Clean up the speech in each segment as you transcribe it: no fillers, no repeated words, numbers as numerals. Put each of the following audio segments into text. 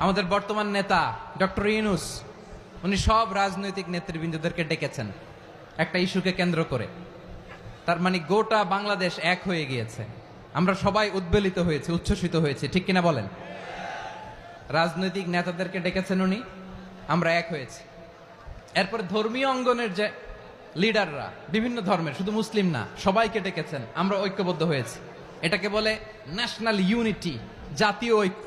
আমাদের বর্তমান নেতা ডক্টর ইউনূস উনি সব রাজনৈতিক নেতৃবৃন্দদেরকে ডেকেছেন একটা ইস্যুকে কেন্দ্র করে। তার মানে গোটা বাংলাদেশ এক হয়ে গিয়েছে। আমরা সবাই উদ্বেলিত হয়েছে, উচ্ছ্বসিত হয়েছে, ঠিক কিনা বলেন? রাজনৈতিক নেতাদেরকে ডেকেছেন উনি, আমরা এক হয়েছি। এরপরে ধর্মীয় অঙ্গনের যে লিডাররা, বিভিন্ন ধর্মের, শুধু মুসলিম না, সবাইকে ডেকেছেন, আমরা ঐক্যবদ্ধ হয়েছি। এটাকে বলে ন্যাশনাল ইউনিটি, জাতীয় ঐক্য।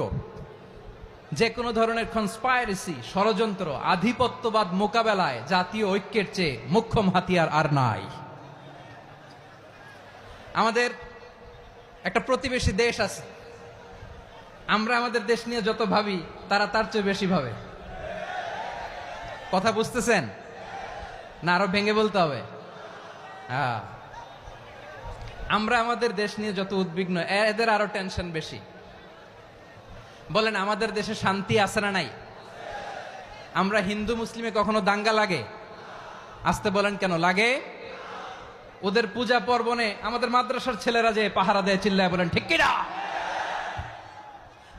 যে কোনো ধরনের কনস্পাইরেসি, ষড়যন্ত্র, আধিপত্যবাদ মোকাবেলায় জাতীয় ঐক্যের চেয়ে মোক্ষম হাতিয়ার আর নাই। আমাদের একটা প্রতিবেশী দেশ আছে, আমরা আমাদের দেশ নিয়ে যত ভাবি তারা তার চেয়ে বেশি ভাবে। কথা বুঝতেছেন না? আরো ভেঙে বলতে হবে। হ্যাঁ, আমরা আমাদের দেশ নিয়ে যত উদ্বিগ্ন, এদের আরো টেনশন বেশি। বলেন, আমাদের দেশে শান্তি আছে না নাই? আমরা হিন্দু মুসলিমে কখনো দাঙ্গা লাগে? আসতে বলেন, কেন লাগে? ওদের পূজা পার্বণে আমাদের মাদ্রাসার ছেলেরা যে পাহারা দেয়, চিল্লায় বলেন ঠিক কিনা?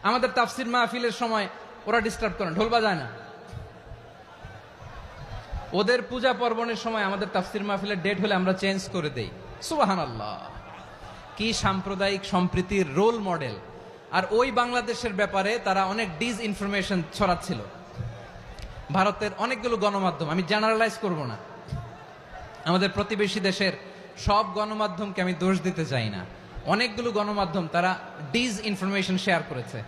আমাদের তাফসির মাহফিলের সময় ওরা ডিস্টার্ব করে, ঢোল বাজায় না। ওদের পূজা পার্বণের সময় আমাদের তাফসির মাহফিলের ডেট হলে আমরা চেঞ্জ করে দেই। সুবহানাল্লাহ, কি সাম্প্রদায়িক সম্প্রীতির রোল মডেল। আর ওই বাংলাদেশের ব্যাপারে তারা অনেক ডিস ইনফরমেশন ছড়াচ্ছিল। ভারতের অনেকগুলো গণমাধ্যম, আমি জেনারেলাইজ করব না, আমাদের প্রতিবেশী দেশের সব গণমাধ্যমকে আমি দোষ দিতে চাই না, অনেকগুলো গণমাধ্যম তারা ডিস ইনফরমেশন শেয়ার করেছে।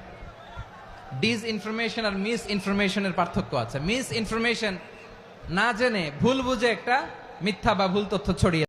ডিস ইনফরমেশন আর মিস ইনফরমেশনের পার্থক্য আছে। মিস ইনফরমেশন না জেনে ভুল বুঝে একটা মিথ্যা বা ভুল তথ্য ছড়িয়ে